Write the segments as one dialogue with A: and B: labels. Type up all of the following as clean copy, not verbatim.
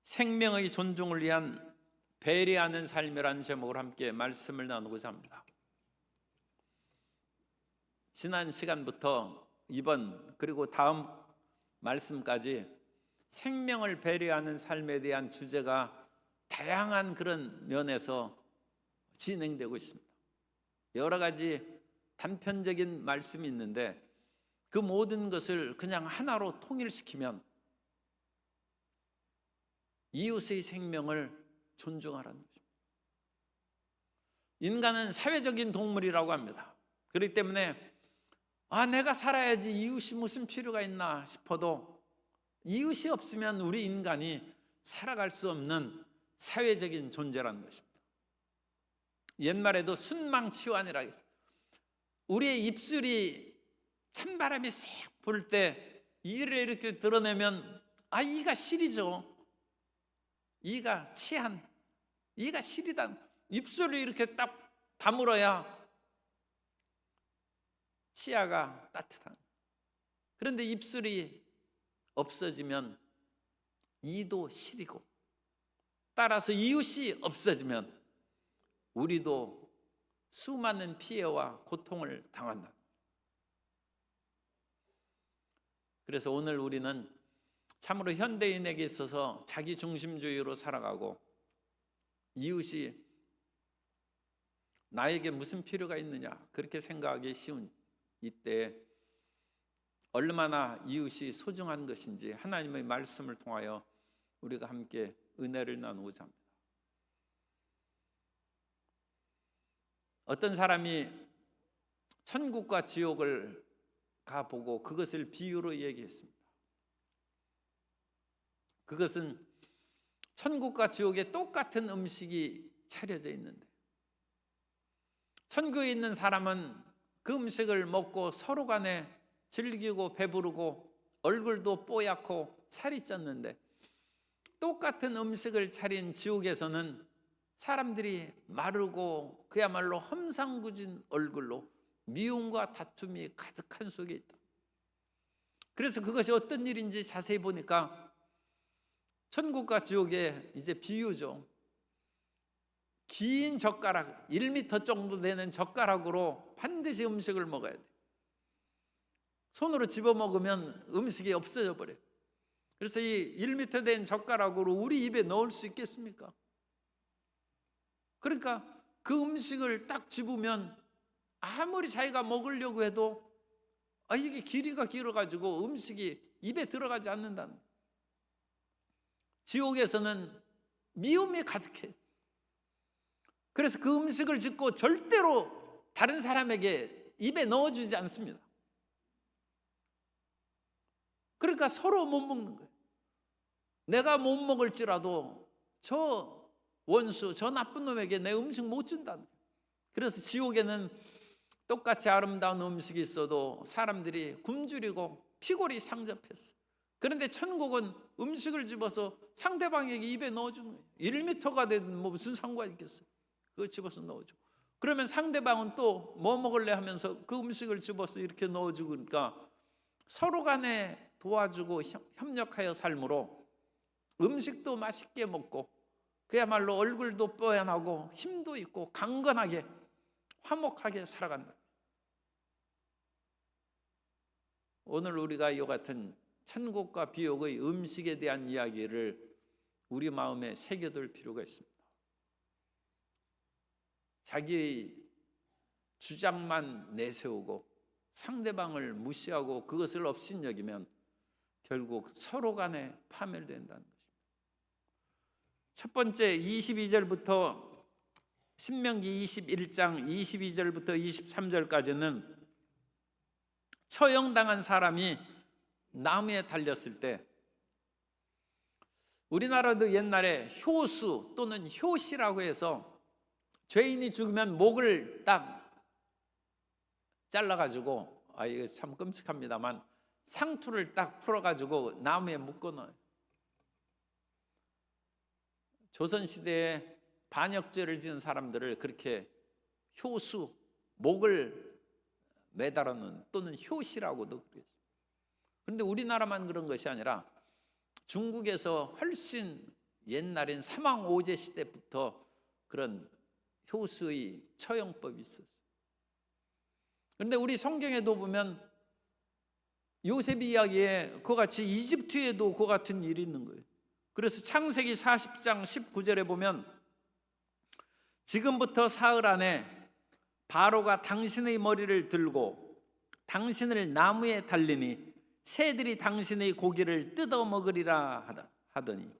A: 생명의 존중을 위한 배려하는 삶이라는 제목으로 함께 말씀을 나누고자 합니다. 지난 시간부터 이번 그리고 다음 말씀까지 생명을 배려하는 삶에 대한 주제가 다양한 그런 면에서 진행되고 있습니다. 여러 가지 단편적인 말씀이 있는데 그 모든 것을 그냥 하나로 통일시키면 이웃의 생명을 존중하라는 것입니다. 인간은 사회적인 동물이라고 합니다. 그렇기 때문에 내가 살아야지 이웃이 무슨 필요가 있나 싶어도 이웃이 없으면 우리 인간이 살아갈 수 없는 사회적인 존재라는 것입니다. 옛말에도 순망치환이라 했어요. 우리의 입술이 찬바람이 싹 불 때 이를 이렇게 드러내면 이가 시리죠. 이가 치한, 이가 시리단. 입술을 이렇게 딱 다물어야 치아가 따뜻한. 그런데 입술이 없어지면 이도 시리고, 따라서 이웃이 없어지면 우리도 수많은 피해와 고통을 당한다. 그래서 오늘 우리는 참으로 현대인에게 있어서 자기 중심주의로 살아가고 이웃이 나에게 무슨 필요가 있느냐 그렇게 생각하기 쉬운 이때 얼마나 이웃이 소중한 것인지 하나님의 말씀을 통하여 우리가 함께 은혜를 나누고자 합니다. 어떤 사람이 천국과 지옥을 가보고 그것을 비유로 얘기했습니다. 그것은 천국과 지옥에 똑같은 음식이 차려져 있는데 천국에 있는 사람은 그 음식을 먹고 서로 간에 즐기고 배부르고 얼굴도 뽀얗고 살이 쪘는데 똑같은 음식을 차린 지옥에서는 사람들이 마르고 그야말로 험상궂은 얼굴로 미움과 다툼이 가득한 속에 있다. 그래서 그것이 어떤 일인지 자세히 보니까 천국과 지옥의 이제 비유죠. 긴 젓가락, 1m 정도 되는 젓가락으로 반드시 음식을 먹어야 돼. 손으로 집어 먹으면 음식이 없어져 버려요. 그래서 이 1m 된 젓가락으로 우리 입에 넣을 수 있겠습니까? 그러니까 그 음식을 딱 집으면 아무리 자기가 먹으려고 해도 이게 길이가 길어가지고 음식이 입에 들어가지 않는다는 거예요. 지옥에서는 미움이 가득해. 그래서 그 음식을 짓고 절대로 다른 사람에게 입에 넣어주지 않습니다. 그러니까 서로 못 먹는 거예요. 내가 못 먹을지라도 저 원수, 저 나쁜 놈에게 내 음식 못 준다는 거예요. 그래서 지옥에는 똑같이 아름다운 음식이 있어도 사람들이 굶주리고 피골이 상접했어. 그런데 천국은 음식을 집어서 상대방에게 입에 넣어주는 거예요. 1m가 되든 무슨 상관이 있겠어요. 그거 집어서 넣어줘. 그러면 상대방은 또 뭐 먹을래 하면서 그 음식을 집어서 이렇게 넣어주고, 그러니까 서로 간에 도와주고 협력하여 삶으로 음식도 맛있게 먹고 그야말로 얼굴도 뽀얀하고 힘도 있고 강건하게 화목하게 살아간다. 오늘 우리가 이와 같은 천국과 비옥의 음식에 대한 이야기를 우리 마음에 새겨둘 필요가 있습니다. 자기의 주장만 내세우고 상대방을 무시하고 그것을 업신여기면 결국 서로 간에 파멸된다는 것입니다. 첫 번째 22절부터 신명기 21장 22절부터 23절까지는 처형당한 사람이 나무에 달렸을 때, 우리나라도 옛날에 효수 또는 효시라고 해서 죄인이 죽으면 목을 딱 잘라가지고, 이거 참 끔찍합니다만 상투를 딱 풀어가지고 나무에 묶어놔요. 조선시대에 반역죄를 지은 사람들을 그렇게 효수, 목을 매달아놓은, 또는 효시라고도 그랬어요. 그런데 우리나라만 그런 것이 아니라 중국에서 훨씬 옛날엔 사망오제 시대부터 그런 효수의 처형법이 있었어요. 그런데 우리 성경에도 보면 요셉 이야기에 그와 같이 이집트에도 그 같은 일이 있는 거예요. 그래서 창세기 40장 19절에 보면 지금부터 사흘 안에 바로가 당신의 머리를 들고 당신을 나무에 달리니 새들이 당신의 고기를 뜯어 먹으리라 하더니,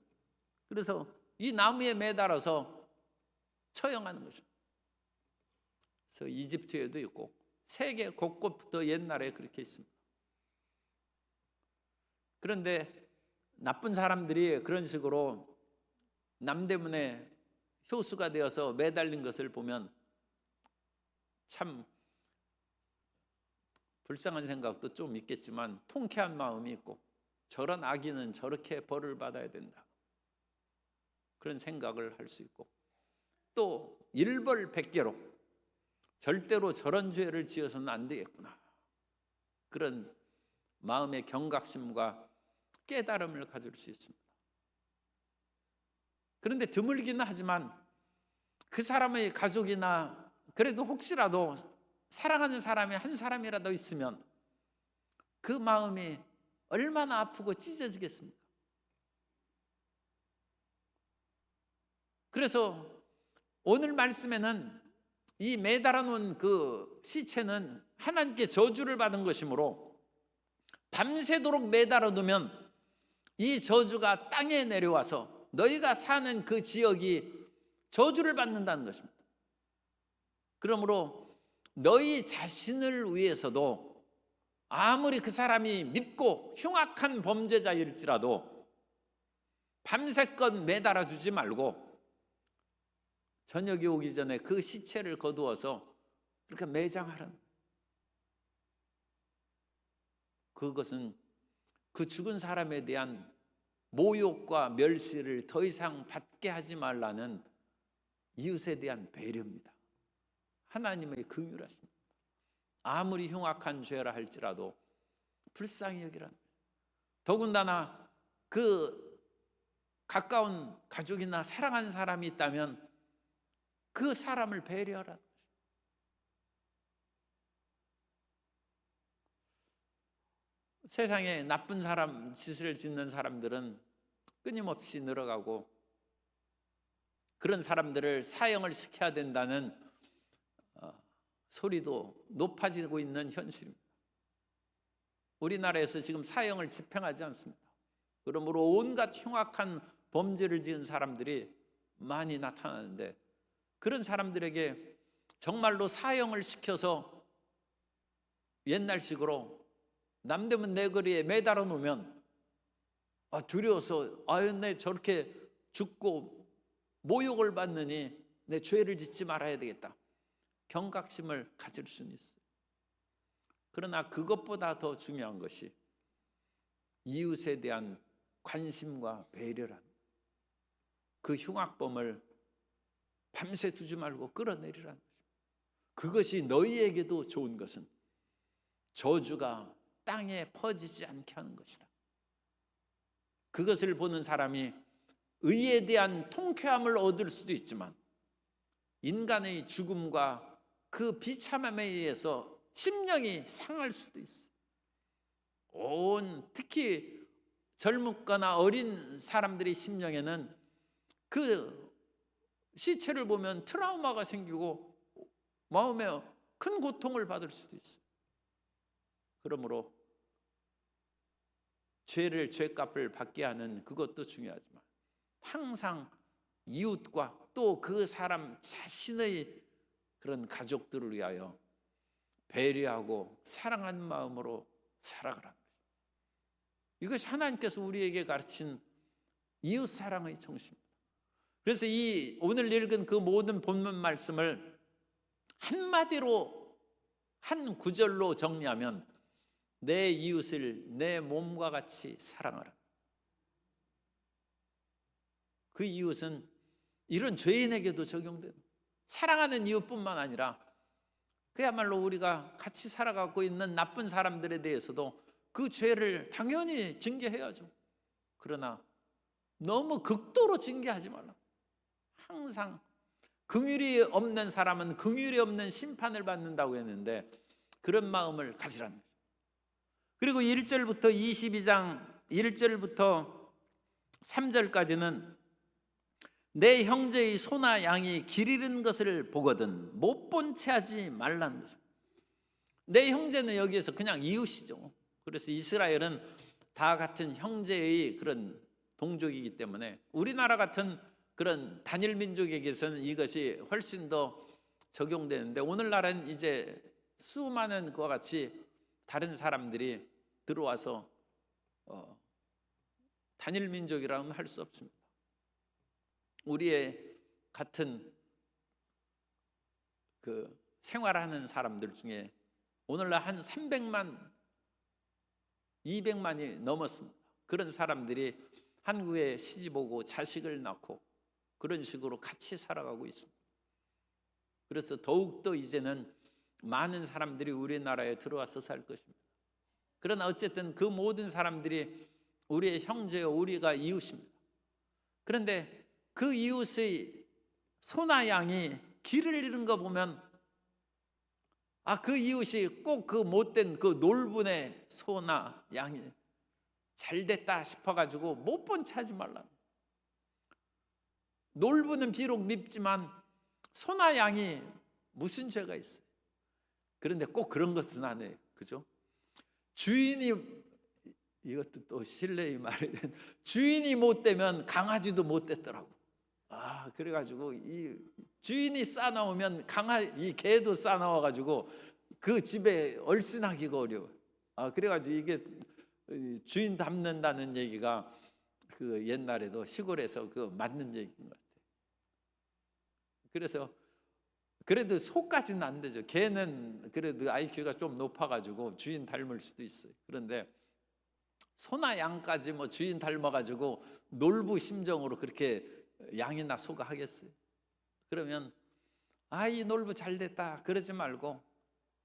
A: 그래서 이 나무에 매달아서 처형하는 것입니다. 그래서 이집트에도 있고 세계 곳곳부터 옛날에 그렇게 있습니다. 그런데 나쁜 사람들이 그런 식으로 남대문에 효수가 되어서 매달린 것을 보면 참 불쌍한 생각도 좀 있겠지만 통쾌한 마음이 있고, 저런 악인은 저렇게 벌을 받아야 된다, 그런 생각을 할 수 있고, 또 일벌백계로 절대로 저런 죄를 지어서는 안 되겠구나, 그런 마음의 경각심과 깨달음을 가질 수 있습니다. 그런데 드물기는 하지만 그 사람의 가족이나 그래도 혹시라도 사랑하는 사람이 한 사람이라도 있으면 그 마음이 얼마나 아프고 찢어지겠습니까? 그래서 오늘 말씀에는 이 매달아 놓은 그 시체는 하나님께 저주를 받은 것이므로 밤새도록 매달아 두면 이 저주가 땅에 내려와서 너희가 사는 그 지역이 저주를 받는다는 것입니다. 그러므로 너희 자신을 위해서도 아무리 그 사람이 밉고 흉악한 범죄자일지라도 밤새껏 매달아 주지 말고 저녁이 오기 전에 그 시체를 거두어서 그렇게 매장하라는, 그것은 그 죽은 사람에 대한 모욕과 멸시를 더 이상 받게 하지 말라는 이웃에 대한 배려입니다. 하나님의 긍휼하십니다. 아무리 흉악한 죄라 할지라도 불쌍히 여기라는, 더군다나 그 가까운 가족이나 사랑하는 사람이 있다면 그 사람을 배려하라는 것입니다. 세상에 나쁜 사람, 짓을 짓는 사람들은 끊임없이 늘어가고 그런 사람들을 사형을 시켜야 된다는 소리도 높아지고 있는 현실입니다. 우리나라에서 지금 사형을 집행하지 않습니다. 그러므로 온갖 흉악한 범죄를 지은 사람들이 많이 나타나는데, 그런 사람들에게 정말로 사형을 시켜서 옛날식으로 남대문 내거리에 매달아 놓으면 두려워서 내 저렇게 죽고 모욕을 받느니 내 죄를 짓지 말아야 되겠다, 경각심을 가질 수는 있어요. 그러나 그것보다 더 중요한 것이 이웃에 대한 관심과 배려란, 그 흉악범을 밤새 두지 말고 끌어내리라는 것입니다. 그것이 너희에게도 좋은 것은 저주가 땅에 퍼지지 않게 하는 것이다. 그것을 보는 사람이 의에 대한 통쾌함을 얻을 수도 있지만 인간의 죽음과 그 비참함에 의해서 심령이 상할 수도 있어요. 특히 젊거나 어린 사람들의 심령에는 그 시체를 보면 트라우마가 생기고 마음에 큰 고통을 받을 수도 있어요. 그러므로 죄값을 받게 하는 그것도 중요하지만 항상 이웃과 또 그 사람 자신의 그런 가족들을 위하여 배려하고 사랑하는 마음으로 살아가라는 거죠. 이것이 하나님께서 우리에게 가르친 이웃 사랑의 정신입니다. 그래서 이 오늘 읽은 그 모든 본문 말씀을 한마디로 한 구절로 정리하면 내 이웃을 내 몸과 같이 사랑하라. 그 이웃은 이런 죄인에게도 적용되는, 사랑하는 이웃뿐만 아니라 그야말로 우리가 같이 살아가고 있는 나쁜 사람들에 대해서도 그 죄를 당연히 징계해야죠. 그러나 너무 극도로 징계하지 말라. 항상 긍휼이 없는 사람은 긍휼이 없는 심판을 받는다고 했는데 그런 마음을 가지라는 거죠. 그리고 1절부터 22장 1절부터 3절까지는 내 형제의 소나 양이 길 잃은 것을 보거든 못 본 채 하지 말라는 거죠. 내 형제는 여기에서 그냥 이웃이죠. 그래서 이스라엘은 다 같은 형제의 그런 동족이기 때문에 우리나라 같은 그런 단일 민족에게서는 이것이 훨씬 더 적용되는데 오늘날은 이제 수많은 그와 같이 다른 사람들이 들어와서 단일 민족이라고는 할 수 없습니다. 우리의 같은 그 생활하는 사람들 중에 오늘날 한 300만, 200만이 넘었습니다. 그런 사람들이 한국에 시집 오고 자식을 낳고 그런 식으로 같이 살아가고 있습니다. 그래서 더욱더 이제는 많은 사람들이 우리나라에 들어와서 살 것입니다. 그러나 어쨌든 그 모든 사람들이 우리의 형제요, 우리가 이웃입니다. 그런데 그 이웃의 소나 양이 길을 잃은 거 보면 그 이웃이 꼭 그 못된 그 놀분의 소나 양이 잘됐다 싶어가지고 못 본 채 하지 말라. 놀부는 비록 밉지만 소나 양이 무슨 죄가 있어요? 그런데 꼭 그런 것은 안 해요. 그죠? 주인이, 이것도 또 실례의 말이 된, 주인이 못되면 강아지도 못됐더라고. 그래가지고 이 주인이 싸나오면 이 개도 싸나와가지고 그 집에 얼씬하기가 어려워. 그래가지고 이게 주인 닮는다는 얘기가 그 옛날에도 시골에서 그 맞는 얘기인 것 같아요. 그래서 그래도 소까지는 안 되죠. 개는 그래도 IQ가 좀 높아가지고 주인 닮을 수도 있어요. 그런데 소나 양까지 뭐 주인 닮아가지고 놀부 심정으로 그렇게 양이나 소가 하겠어요? 그러면 이 놀부 잘 됐다 그러지 말고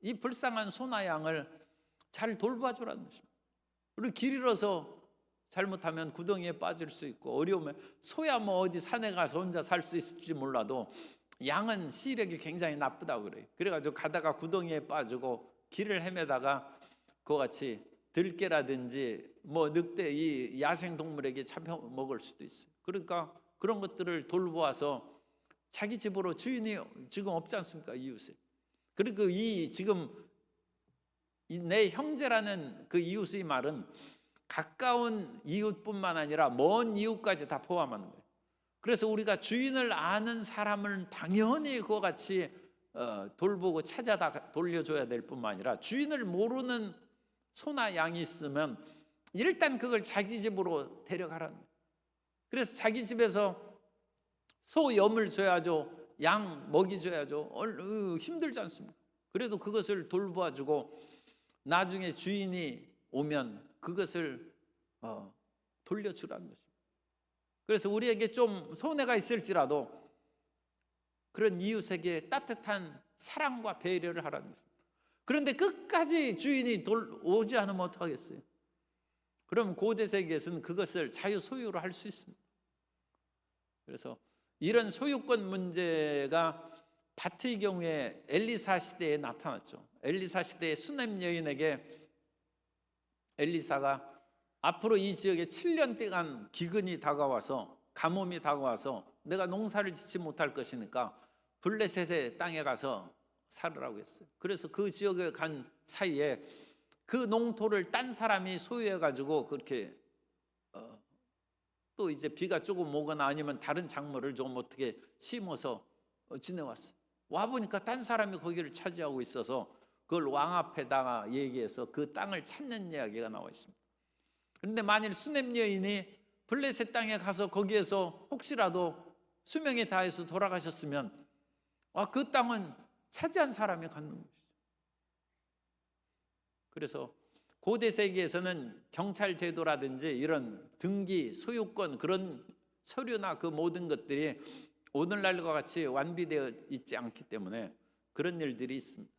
A: 이 불쌍한 소나 양을 잘 돌봐주라는 것입니다. 그리고 길 잃어서 잘못하면 구덩이에 빠질 수 있고 어려우면 소야 뭐 어디 산에 가서 혼자 살 수 있을지 몰라도 양은 시력이 굉장히 나쁘다고 그래요. 그래가지고 가다가 구덩이에 빠지고 길을 헤매다가 그와 같이 들개라든지 뭐 늑대 이 야생 동물에게 잡혀 먹을 수도 있어요. 그러니까 그런 것들을 돌보아서 자기 집으로 주인이 지금 없지 않습니까? 이웃에. 그리고 지금 내 형제라는 그 이웃의 말은 가까운 이웃뿐만 아니라 먼 이웃까지 다 포함하는 거예요. 그래서 우리가 주인을 아는 사람을 당연히 그와 같이 돌보고 찾아다 돌려줘야 될 뿐만 아니라 주인을 모르는 소나 양이 있으면 일단 그걸 자기 집으로 데려가라는 거예요. 그래서 자기 집에서 소 염을 줘야죠. 양 먹이 줘야죠. 힘들지 않습니까? 그래도 그것을 돌봐주고 나중에 주인이 오면 그것을 돌려주라는 것입니다. 그래서 우리에게 좀 손해가 있을지라도 그런 이웃에게 따뜻한 사랑과 배려를 하라는 것입니다. 그런데 끝까지 주인이 오지 않으면 어떡하겠어요? 그럼 고대 세계에서는 그것을 자유 소유로 할 수 있습니다. 그래서 이런 소유권 문제가 바트의 경우에 엘리사 시대에 나타났죠. 엘리사 시대의 수넴 여인에게 엘리사가 앞으로 이 지역에 7년 동안 기근이 다가와서 가뭄이 다가와서 내가 농사를 짓지 못할 것이니까 블레셋의 땅에 가서 살으라고 했어요. 그래서 그 지역에 간 사이에 그 농토를 딴 사람이 소유해 가지고 그렇게 또 이제 비가 조금 오거나 아니면 다른 작물을 좀 어떻게 심어서 지내왔어요. 와 보니까 딴 사람이 거기를 차지하고 있어서 그걸 왕 앞에다가 얘기해서 그 땅을 찾는 이야기가 나와 있습니다. 그런데 만일 수넴 여인이 블레셋 땅에 가서 거기에서 혹시라도 수명에 다해서 돌아가셨으면 그 땅은 차지한 사람이 갖는 것이죠. 그래서 고대 세계에서는 경찰 제도라든지 이런 등기, 소유권 그런 서류나 그 모든 것들이 오늘날과 같이 완비되어 있지 않기 때문에 그런 일들이 있습니다.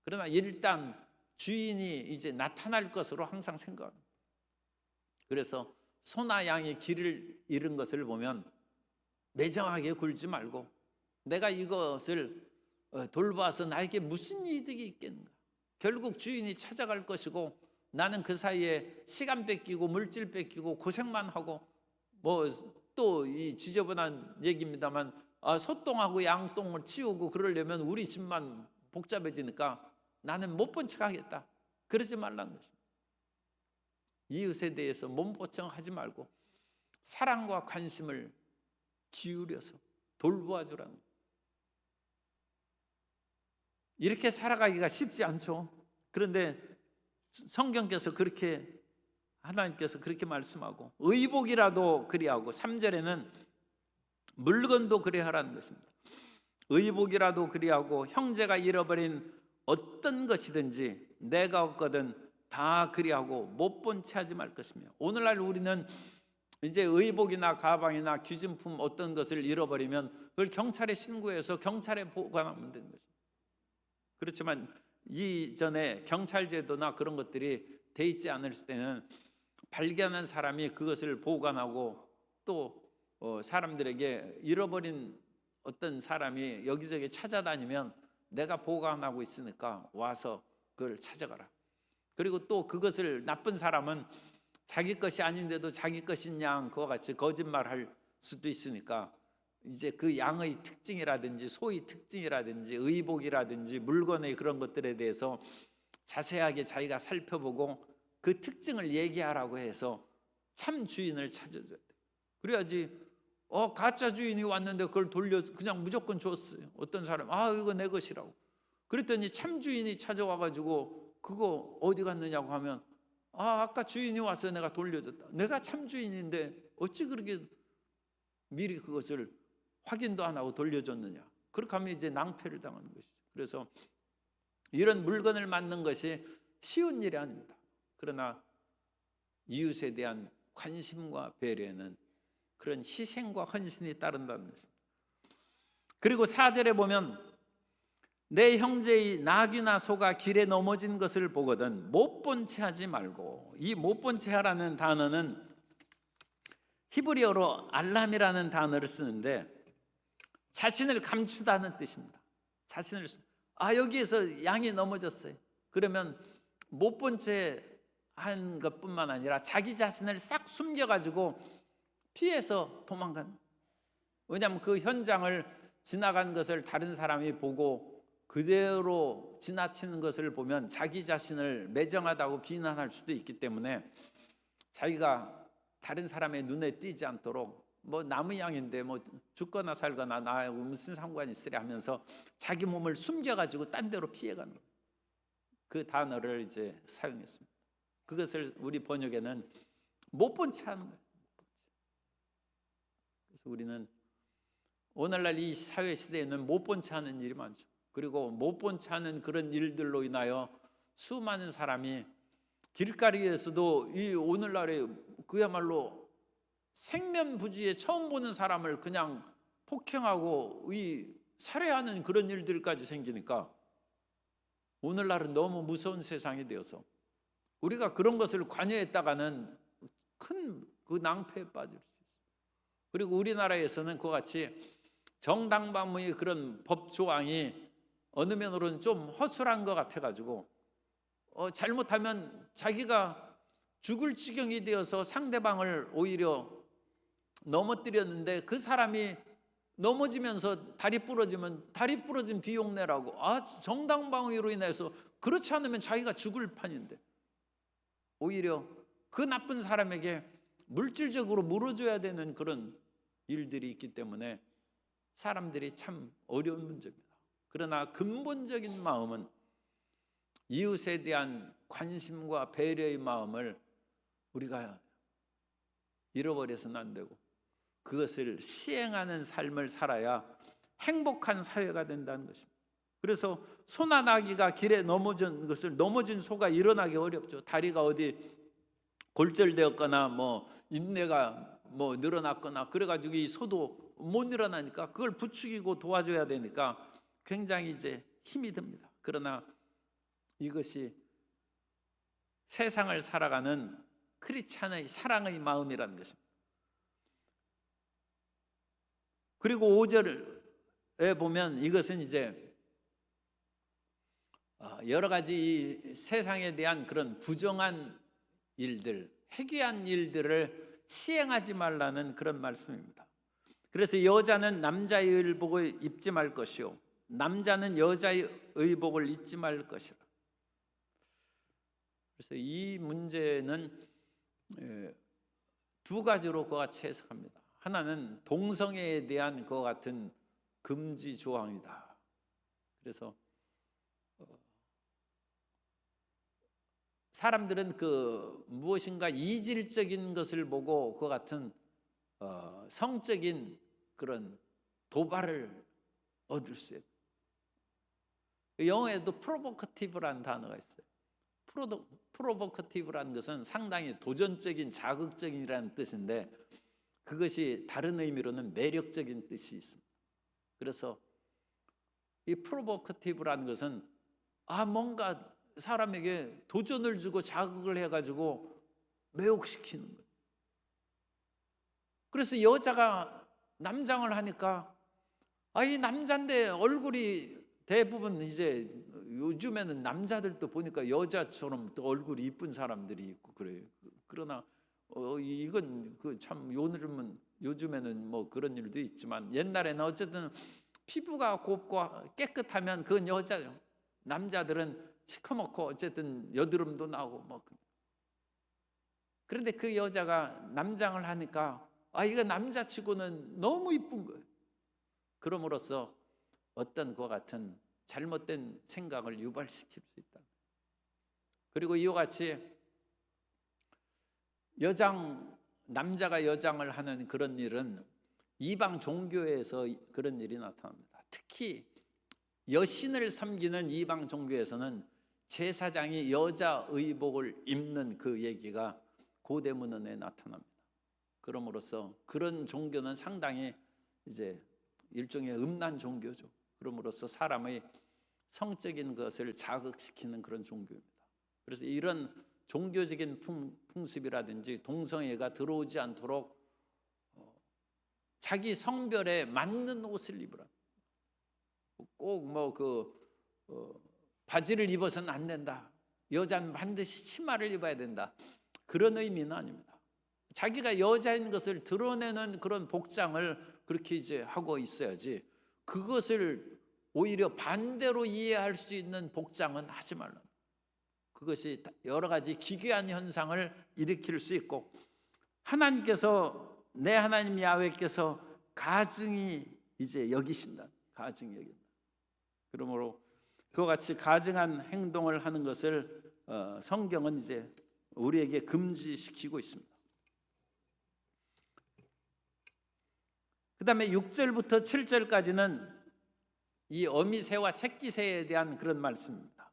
A: 그러나 일단 주인이 이제 나타날 것으로 항상 생각합니다. 그래서 소나 양이 길을 잃은 것을 보면 매정하게 굴지 말고 내가 이것을 돌봐서 나에게 무슨 이득이 있겠는가. 결국 주인이 찾아갈 것이고 나는 그 사이에 시간 뺏기고 물질 뺏기고 고생만 하고 뭐 또 이 지저분한 얘기입니다만 소똥하고 양똥을 치우고 그러려면 우리 집만 복잡해지니까 나는 못 본 척 하겠다. 그러지 말라는 것입니다. 이웃에 대해서 몸보청하지 말고 사랑과 관심을 기울여서 돌보아주라는 거예요. 이렇게 살아가기가 쉽지 않죠. 그런데 성경께서 그렇게, 하나님께서 그렇게 말씀하고 의복이라도 그리하고 3절에는 물건도 그리하라는 것입니다. 의복이라도 그리하고 형제가 잃어버린 어떤 것이든지 내가 얻거든 다 그리하고 못 본 채 하지 말 것이며. 오늘날 우리는 이제 의복이나 가방이나 귀중품 어떤 것을 잃어버리면 그걸 경찰에 신고해서 경찰에 보관하면 되는 것입니다. 그렇지만 이전에 경찰 제도나 그런 것들이 돼 있지 않을 때는 발견한 사람이 그것을 보관하고 또 사람들에게 잃어버린 어떤 사람이 여기저기 찾아다니면 내가 보관하고 있으니까 와서 그걸 찾아가라. 그리고 또 그것을 나쁜 사람은 자기 것이 아닌데도 자기 것인 양 그와 같이 거짓말할 수도 있으니까 이제 그 양의 특징이라든지 소의 특징이라든지 의복이라든지 물건의 그런 것들에 대해서 자세하게 자기가 살펴보고 그 특징을 얘기하라고 해서 참 주인을 찾아줘야 돼. 그래야지 가짜 주인이 왔는데 그걸 돌려 그냥 무조건 줬어요. 어떤 사람 이거 내 것이라고. 그랬더니 참 주인이 찾아와가지고 그거 어디 갔느냐고 하면 아까 주인이 와서 내가 돌려줬다. 내가 참 주인인데 어찌 그렇게 미리 그것을 확인도 안 하고 돌려줬느냐. 그렇게 하면 이제 낭패를 당하는 것이죠. 그래서 이런 물건을 만든 것이 쉬운 일이 아닙니다. 그러나 이웃에 대한 관심과 배려에는 그런 희생과 헌신이 따른다는 것입니다. 그리고 4절에 보면 내 형제의 낙이나 소가 길에 넘어진 것을 보거든 못 본 채 하지 말고. 이 못 본 채 하라는 단어는 히브리어로 알람이라는 단어를 쓰는데 자신을 감추다는 뜻입니다. 자신을 여기에서 양이 넘어졌어요. 그러면 못 본 채 한 것뿐만 아니라 자기 자신을 싹 숨겨가지고 피해서 도망간. 왜냐하면 그 현장을 지나간 것을 다른 사람이 보고 그대로 지나치는 것을 보면 자기 자신을 매정하다고 비난할 수도 있기 때문에 자기가 다른 사람의 눈에 띄지 않도록 남의 양인데 죽거나 살거나 나하고 무슨 상관이 있으랴 하면서 자기 몸을 숨겨가지고 딴 데로 피해가는 거예요. 그 단어를 이제 사용했습니다. 그것을 우리 번역에는 못 본 채 하는 거예요. 그래서 우리는 오늘날 이 사회 시대에는 못 본 채 하는 일이 많죠. 그리고 못 본 채 하는 그런 일들로 인하여 수많은 사람이 길거리에서도 이 오늘날에 그야말로 생면부지에 처음 보는 사람을 그냥 폭행하고 살해하는 그런 일들까지 생기니까 오늘날은 너무 무서운 세상이 되어서 우리가 그런 것을 관여했다가는 큰 그 낭패에 빠질 수 있어요. 그리고 우리나라에서는 그와 같이 정당방위의 그런 법 조항이 어느 면으로는 좀 허술한 것 같아가지고 잘못하면 자기가 죽을 지경이 되어서 상대방을 오히려 넘어뜨렸는데 그 사람이 넘어지면서 다리 부러지면 다리 부러진 비용 내라고 정당방위로 인해서 그렇지 않으면 자기가 죽을 판인데 오히려 그 나쁜 사람에게 물질적으로 물어줘야 되는 그런 일들이 있기 때문에 사람들이 참 어려운 문제입니다. 그러나 근본적인 마음은 이웃에 대한 관심과 배려의 마음을 우리가 잃어버려서는 안 되고 그것을 시행하는 삶을 살아야 행복한 사회가 된다는 것입니다. 그래서 소나 나귀가 길에 넘어진 것을 넘어진 소가 일어나기 어렵죠. 다리가 어디 골절되었거나 인대가 늘어났거나 그래가지고 이 소도 못 일어나니까 그걸 부추기고 도와줘야 되니까 굉장히 이제 힘이 듭니다. 그러나 이것이 세상을 살아가는 크리스찬의 사랑의 마음이라는 것입니다. 그리고 5절에 보면 이것은 이제 여러 가지 세상에 대한 그런 부정한 일들, 해괴한 일들을 시행하지 말라는 그런 말씀입니다. 그래서 여자는 남자의 의복을 입지 말 것이요 남자는 여자의 의복을 입지 말 것이라. 그래서 이 문제는 두 가지로 그와 같이 해석합니다. 하나는 동성애에 대한 그와 같은 금지 조항이다. 그래서 사람들은 그 무엇인가 이질적인 것을 보고 그 같은 성적인 그런 도발을 얻을 수 있어요. 영어에도 프로보커티브라는 단어가 있어요. 프로보커티브라는 것은 상당히 도전적인, 자극적인이라는 뜻인데 그것이 다른 의미로는 매력적인 뜻이 있습니다. 그래서 이 프로보커티브라는 것은 뭔가 사람에게 도전을 주고 자극을 해가지고 매혹시키는 거예요. 그래서 여자가 남장을 하니까 이 남자인데 얼굴이 대부분 이제 요즘에는 남자들도 보니까 여자처럼 또 얼굴이 이쁜 사람들이 있고 그래요. 그러나 이건 그 참 요즘에는 뭐 그런 일도 있지만 옛날에는 어쨌든 피부가 곱고 깨끗하면 그건 여자죠. 남자들은 시커멓고 어쨌든 여드름도 나고 뭐. 그런데 그 여자가 남장을 하니까 이거 남자치고는 너무 이쁜 거예요. 그럼으로써 어떤 그와 같은 잘못된 생각을 유발시킬 수 있다. 그리고 이와 같이 남자가 여장을 하는 그런 일은 이방 종교에서 그런 일이 나타납니다. 특히 여신을 섬기는 이방 종교에서는 제사장이 여자 의복을 입는 그 얘기가 고대문헌에 나타납니다. 그럼으로써 그런 종교는 상당히 이제 일종의 음란 종교죠. 그럼으로써 사람의 성적인 것을 자극시키는 그런 종교입니다. 그래서 이런 종교적인 풍습이라든지 동성애가 들어오지 않도록 자기 성별에 맞는 옷을 입으라. 꼭 바지를 입어서는 안 된다. 여자는 반드시 치마를 입어야 된다. 그런 의미는 아닙니다. 자기가 여자인 것을 드러내는 그런 복장을 그렇게 이제 하고 있어야지 그것을 오히려 반대로 이해할 수 있는 복장은 하지 말라. 그것이 여러 가지 기괴한 현상을 일으킬 수 있고 하나님께서 내 하나님 야훼께서 가증히 이제 여기신다. 가증히 여긴다. 그러므로 그와 같이 가증한 행동을 하는 것을 성경은 이제 우리에게 금지시키고 있습니다. 그 다음에 6절부터 7절까지는 이 어미새와 새끼새에 대한 그런 말씀입니다.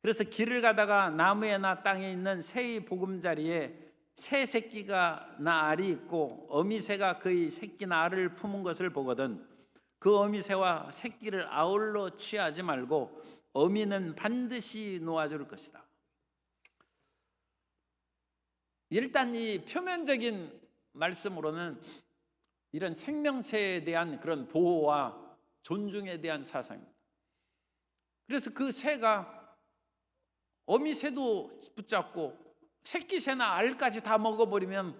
A: 그래서 길을 가다가 나무에나 땅에 있는 새의 보금자리에 새 새끼가 나 알이 있고 어미새가 그의 새끼나 알을 품은 것을 보거든 그 어미새와 새끼를 아울러 취하지 말고 어미는 반드시 놓아줄 것이다. 일단 이 표면적인 말씀으로는 이런 생명체에 대한 그런 보호와 존중에 대한 사상입니다. 그래서 그 새가 어미새도 붙잡고 새끼새나 알까지 다 먹어버리면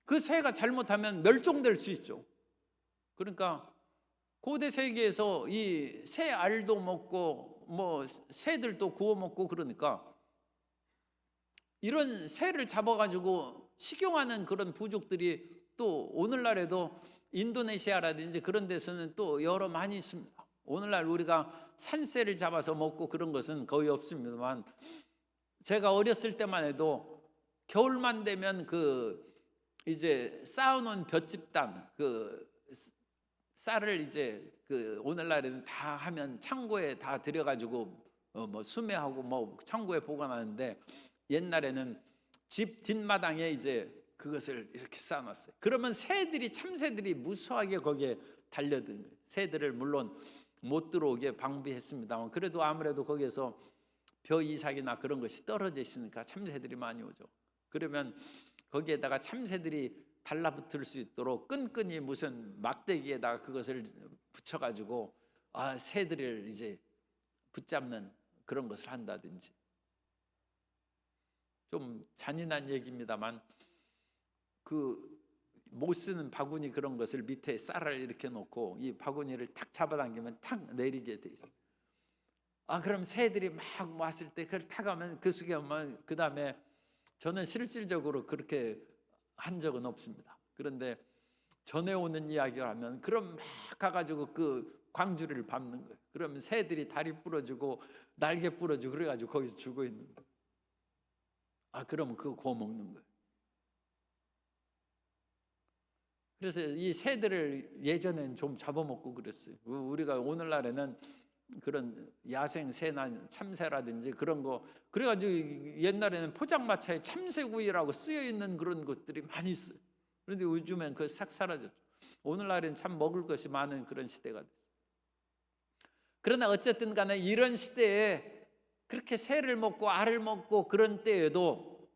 A: 그 새가 잘못하면 멸종될 수 있죠. 그러니까 고대 세계에서 이 새 알도 먹고 뭐 새들도 구워 먹고 그러니까 이런 새를 잡아가지고 식용하는 그런 부족들이 또 오늘날에도 인도네시아라든지 그런 데서는 또 여러 많이 있습니다. 오늘날 우리가 산새를 잡아서 먹고 그런 것은 거의 없습니다만 제가 어렸을 때만 해도 겨울만 되면 이제 쌓아놓은 볏짚단 쌀을 이제 오늘날에는 다 하면 창고에 다 들여가지고 뭐 수매하고 뭐 창고에 보관하는데 옛날에는 집 뒷마당에 이제 그것을 이렇게 쌓아놨어요. 그러면 참새들이 무수하게 거기에 달려든 거예요. 새들을 물론 못 들어오게 방비했습니다만 그래도 아무래도 거기에서 벼 이삭이나 그런 것이 떨어져 있으니까 참새들이 많이 오죠. 그러면 거기에다가 참새들이 달라붙을 수 있도록 끈끈이 무슨 막대기에다가 그것을 붙여가지고 새들을 이제 붙잡는 그런 것을 한다든지. 좀 잔인한 얘기입니다만 그 못 쓰는 바구니 그런 것을 밑에 쌀을 이렇게 놓고 이 바구니를 탁 잡아당기면 탁 내리게 돼 있어요. 그럼 새들이 막 왔을 때 그걸 타가면 그 속에 오면 그 다음에 저는 실질적으로 그렇게 한 적은 없습니다. 그런데 전해오는 이야기를 하면 그럼 막 가가지고 그 광주리를 밟는 거예요. 그러면 새들이 다리 부러지고 날개 부러지고 그래가지고 거기서 죽어 있는 거예요. 그러면 그거 구워 먹는 거예요. 그래서 이 새들을 예전엔 좀 잡아먹고 그랬어요. 우리가 오늘날에는 그런 야생 새나 참새라든지 그런 거 그래가지고 옛날에는 포장마차에 참새구이라고 쓰여 있는 그런 것들이 많이 있어요. 그런데 요즘엔 그거 싹 사라졌죠. 오늘날에는 참 먹을 것이 많은 그런 시대가 됐어요. 그러나 어쨌든 간에 이런 시대에 그렇게 새를 먹고 알을 먹고 그런 때에도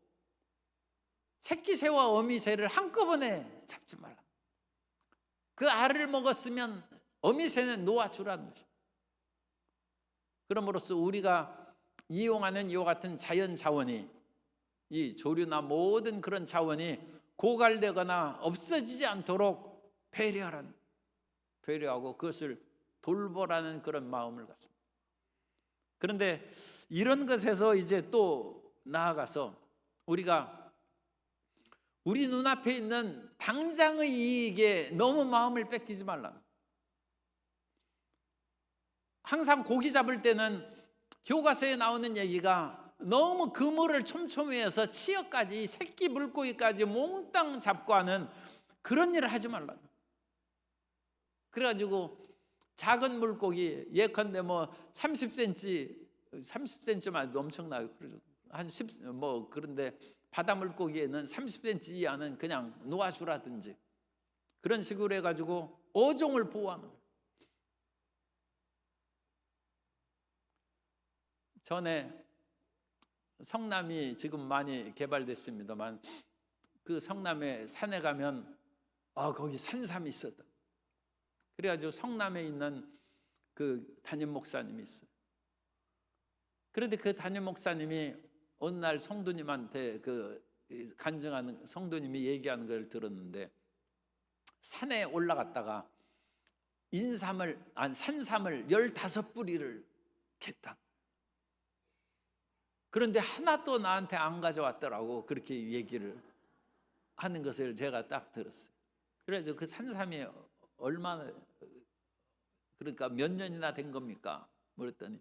A: 새끼 새와 어미 새를 한꺼번에 잡지 말라. 그 알을 먹었으면 어미 새는 놓아주라는 것입니다. 그럼으로써 우리가 이용하는 이와 같은 자연 자원이 이 조류나 모든 그런 자원이 고갈되거나 없어지지 않도록 배려하고 그것을 돌보라는 그런 마음을 갖습니다. 그런데 이런 것에서 이제 또 나아가서 우리가 우리 눈앞에 있는 당장의 이익에 너무 마음을 뺏기지 말라. 항상 고기 잡을 때는 교과서에 나오는 얘기가 너무 그물을 촘촘히 해서 치어까지 새끼 물고기까지 몽땅 잡고 하는 그런 일을 하지 말라. 그래가지고 작은 물고기 예컨대 뭐 30cm만 엄청나요. 한 10, 그런데 바다 물고기에는 30cm 이하는 그냥 놓아주라든지 그런 식으로 해가지고 어종을 보호하는 거예요. 전에 성남이 지금 많이 개발됐습니다만 그 성남에 산에 가면 거기 산삼이 있었다. 그래가지고 성남에 있는 그 담임 목사님이 있어요. 그런데 그 담임 목사님이 어느 날 성도님한테 간증하는 성도님이 얘기하는 걸 들었는데 산에 올라갔다가 산삼을 15뿌리를 캤다. 그런데 하나도 나한테 안 가져왔더라고. 그렇게 얘기를 하는 것을 제가 딱 들었어요. 그래서 그 산삼이 얼마나 그러니까 몇 년이나 된 겁니까? 그랬더니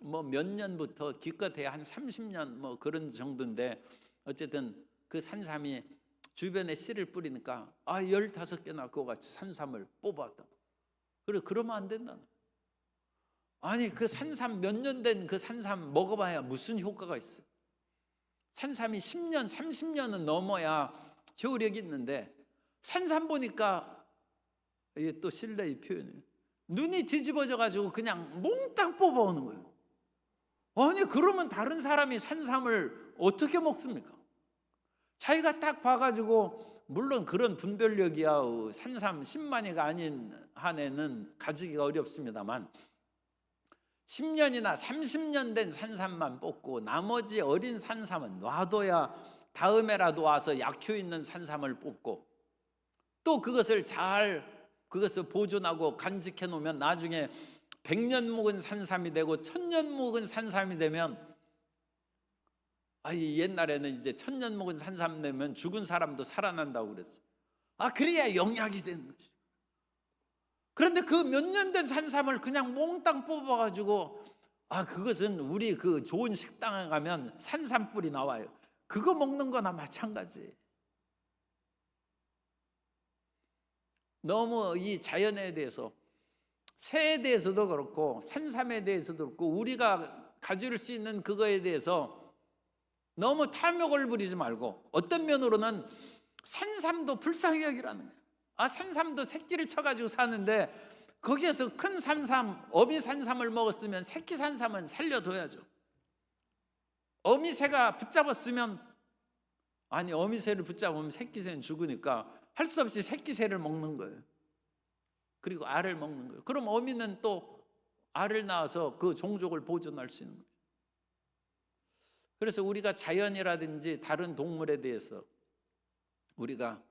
A: 몇 년부터 기껏해야 한 30년 그런 정도인데 어쨌든 그 산삼이 주변에 씨를 뿌리니까 15개나 그거 같이 산삼을 뽑았다. 그러면 안 된다. 아니 그 산삼 몇 년 된 그 산삼 먹어봐야 무슨 효과가 있어? 산삼이 10년, 30년은 넘어야 효력이 있는데 산삼 보니까 이게 또 실례의 표현이에요. 눈이 뒤집어져 가지고 그냥 몽땅 뽑아오는 거예요. 아니 그러면 다른 사람이 산삼을 어떻게 먹습니까? 자기가 딱 봐가지고 물론 그런 분별력이야 산삼 10만이가 아닌 한에는 가지기가 어렵습니다만 10년이나 30년 된 산삼만 뽑고 나머지 어린 산삼은 놔둬야 다음에라도 와서 약효 있는 산삼을 뽑고 또 그것을 보존하고 간직해 놓으면 나중에 100년 묵은 산삼이 되고 1000년 묵은 산삼이 되면 옛날에는 이제 1000년 묵은 산삼 되면 죽은 사람도 살아난다고 그랬어. 그래야 영약이 되는 거지. 그런데 그 몇 년 된 산삼을 그냥 몽땅 뽑아가지고 그것은 우리 그 좋은 식당에 가면 산삼뿌리 나와요. 그거 먹는 거나 마찬가지. 너무 이 자연에 대해서 새에 대해서도 그렇고 산삼에 대해서도 그렇고 우리가 가질 수 있는 그거에 대해서 너무 탐욕을 부리지 말고 어떤 면으로는 산삼도 불쌍히 여기라는 거예요. 산삼도 새끼를 쳐가지고 사는데 거기에서 큰 산삼, 어미 산삼을 먹었으면 새끼 산삼은 살려둬야죠. 어미 새가 붙잡았으면 아니 어미새를 붙잡으면 새끼새는 죽으니까 할 수 없이 새끼새를 먹는 거예요. 그리고 알을 먹는 거예요. 그럼 어미는 또 알을 낳아서 그 종족을 보존할 수 있는 거예요. 그래서 우리가 자연이라든지 다른 동물에 대해서 우리가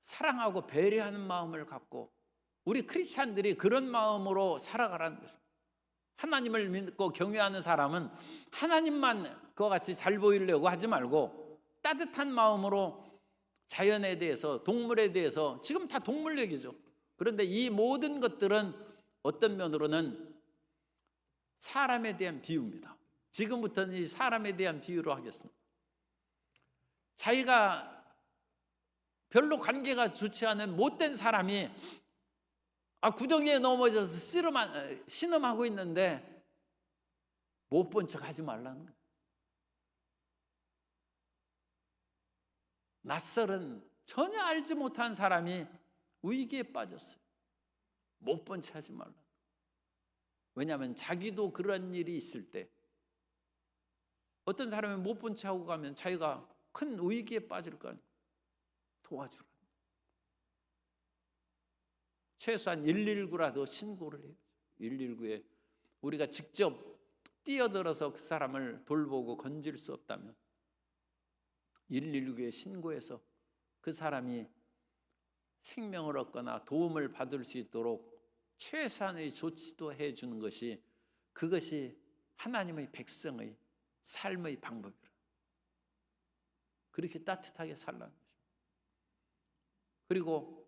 A: 사랑하고 배려하는 마음을 갖고 우리 크리스찬들이 그런 마음으로 살아가라는 것입니다. 하나님을 믿고 경외하는 사람은 하나님만 그와 같이 잘 보이려고 하지 말고 따뜻한 마음으로 자연에 대해서, 동물에 대해서, 지금 다 동물 얘기죠. 그런데 이 모든 것들은 어떤 면으로는 사람에 대한 비유입니다. 지금부터는 이 사람에 대한 비유로 하겠습니다. 자기가 별로 관계가 좋지 않은 못된 사람이 구덩이에 넘어져서 신음하고 있는데 못 본 척 하지 말라는 거예요. 낯설은 전혀 알지 못한 사람이 위기에 빠졌어요. 못 본 척 하지 말라. 왜냐하면 자기도 그런 일이 있을 때 어떤 사람이 못 본 척 하고 가면 자기가 큰 위기에 빠질 거 아니에요. 도와주라. 최소한 119라도 신고를 해요. 119에 우리가 직접 뛰어들어서 그 사람을 돌보고 건질 수 없다면 119에 신고해서 그 사람이 생명을 얻거나 도움을 받을 수 있도록 최소한의 조치도 해주는 것이, 그것이 하나님의 백성의 삶의 방법이라. 그렇게 따뜻하게 살라는 것입니다. 그리고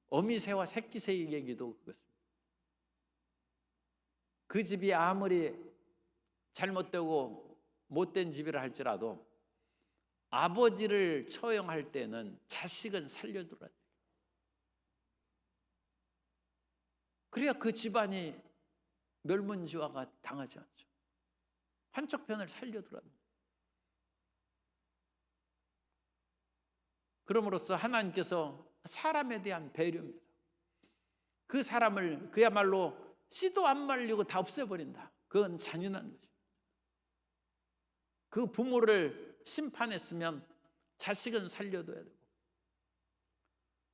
A: 어미새와 새끼새의 얘기도 그것입니다. 그 집이 아무리 잘못되고 못된 집이라 할지라도 아버지를 처형할 때는 자식은 살려두라. 그래야 그 집안이 멸문지화가 당하지 않죠. 한쪽 편을 살려두라. 그럼으로써 하나님께서 사람에 대한 배려입니다. 그 사람을 그야말로 씨도 안 말리고 다 없애버린다. 그건 잔인한 거죠. 그 부모를 심판했으면 자식은 살려둬야 되고,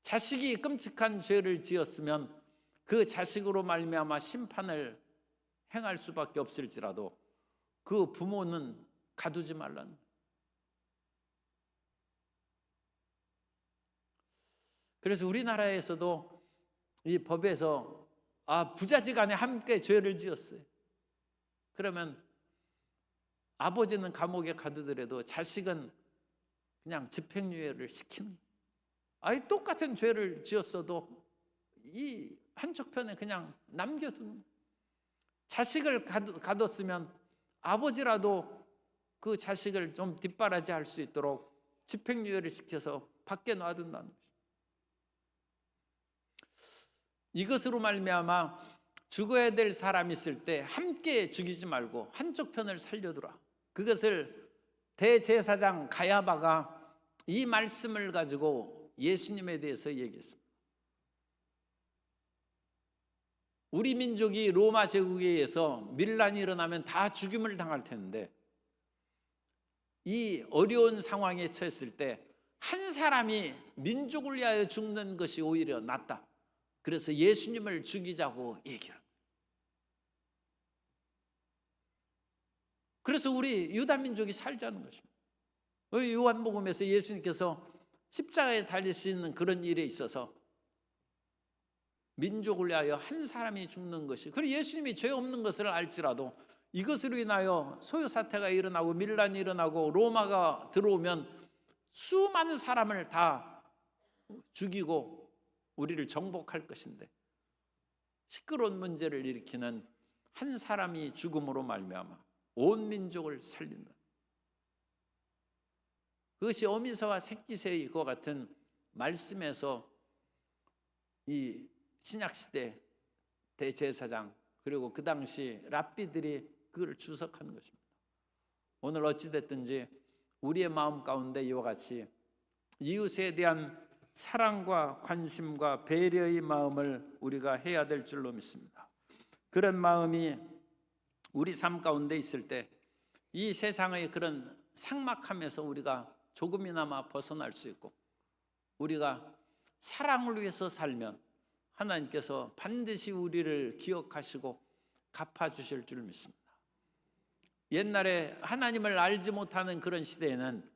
A: 자식이 끔찍한 죄를 지었으면 그 자식으로 말미암아 심판을 행할 수밖에 없을지라도 그 부모는 가두지 말라는 거예요. 그래서 우리나라에서도 이 법에서 부자지간에 함께 죄를 지었어요. 그러면 아버지는 감옥에 가두더라도 자식은 그냥 집행유예를 시키는 거예요. 똑같은 죄를 지었어도 이 한쪽 편에 그냥 남겨두는 거예요. 자식을 가뒀으면 아버지라도 그 자식을 좀 뒷바라지할 수 있도록 집행유예를 시켜서 밖에 놔둔다는 거죠. 이것으로 말미암아 죽어야 될 사람이 있을 때 함께 죽이지 말고 한쪽 편을 살려두라. 그것을 대제사장 가야바가 이 말씀을 가지고 예수님에 대해서 얘기했습니다. 우리 민족이 로마 제국에 의해서 밀란이 일어나면 다 죽임을 당할 텐데 이 어려운 상황에 처했을 때 한 사람이 민족을 위하여 죽는 것이 오히려 낫다. 그래서 예수님을 죽이자고 얘기합니다. 그래서 우리 유다 민족이 살자는 것입니다. 요한복음에서 예수님께서 십자가에 달리시는 그런 일에 있어서 민족을 위하여 한 사람이 죽는 것이, 그리고 예수님이 죄 없는 것을 알지라도 이것으로 인하여 소요 사태가 일어나고 밀란이 일어나고 로마가 들어오면 수많은 사람을 다 죽이고 우리를 정복할 것인데 시끄러운 문제를 일으키는 한 사람이 죽음으로 말미암아 온 민족을 살린다. 그것이 어미새와 새끼새의 그와 같은 말씀에서 이 신약시대 대제사장 그리고 그 당시 랍비들이 그걸 주석한 것입니다. 오늘 어찌됐든지 우리의 마음 가운데 이와 같이 이웃에 대한 사랑과 관심과 배려의 마음을 우리가 해야 될 줄로 믿습니다. 그런 마음이 우리 삶 가운데 있을 때 이 세상의 그런 삭막함에서 우리가 조금이나마 벗어날 수 있고 우리가 사랑을 위해서 살면 하나님께서 반드시 우리를 기억하시고 갚아주실 줄 믿습니다. 옛날에 하나님을 알지 못하는 그런 시대에는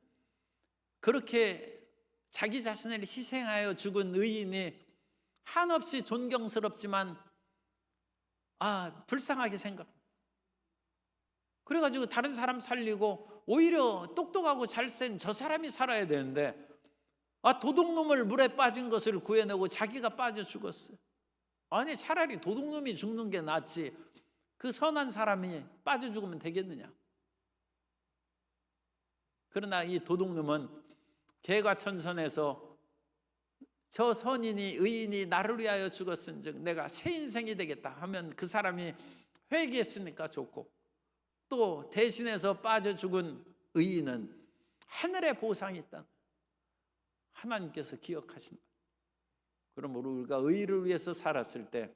A: 그렇게 자기 자신을 희생하여 죽은 의인이 한없이 존경스럽지만 불쌍하게 생각합니다. 그래가지고 다른 사람 살리고 오히려 똑똑하고 잘센 저 사람이 살아야 되는데 도둑놈을 물에 빠진 것을 구해내고 자기가 빠져 죽었어요. 아니 차라리 도둑놈이 죽는 게 낫지 그 선한 사람이 빠져 죽으면 되겠느냐. 그러나 이 도둑놈은 개과천선해서 저 선인이 의인이 나를 위하여 죽었은즉 내가 새 인생이 되겠다 하면 그 사람이 회개했으니까 좋고 또 대신해서 빠져 죽은 의인은 하늘의 보상이 있다. 하나님께서 기억하신다. 그럼 우리가 의를 위해서 살았을 때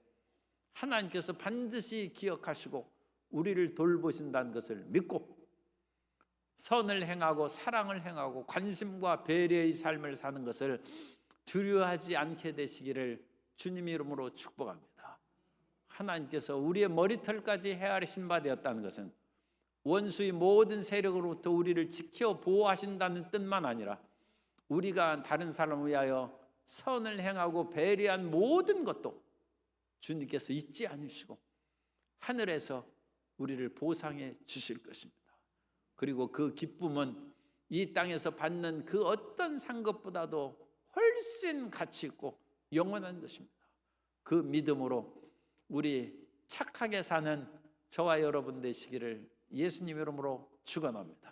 A: 하나님께서 반드시 기억하시고 우리를 돌보신다는 것을 믿고 선을 행하고 사랑을 행하고 관심과 배려의 삶을 사는 것을 두려워하지 않게 되시기를 주님 이름으로 축복합니다. 하나님께서 우리의 머리털까지 헤아리신 바 되었다는 것은 원수의 모든 세력으로부터 우리를 지켜 보호하신다는 뜻만 아니라 우리가 다른 사람을 위하여 선을 행하고 배려한 모든 것도 주님께서 잊지 않으시고 하늘에서 우리를 보상해 주실 것입니다. 그리고 그 기쁨은 이 땅에서 받는 그 어떤 상급보다도 훨씬 가치 있고 영원한 것입니다. 그 믿음으로 우리 착하게 사는 저와 여러분 되시기를 예수님 이름으로 축원합니다.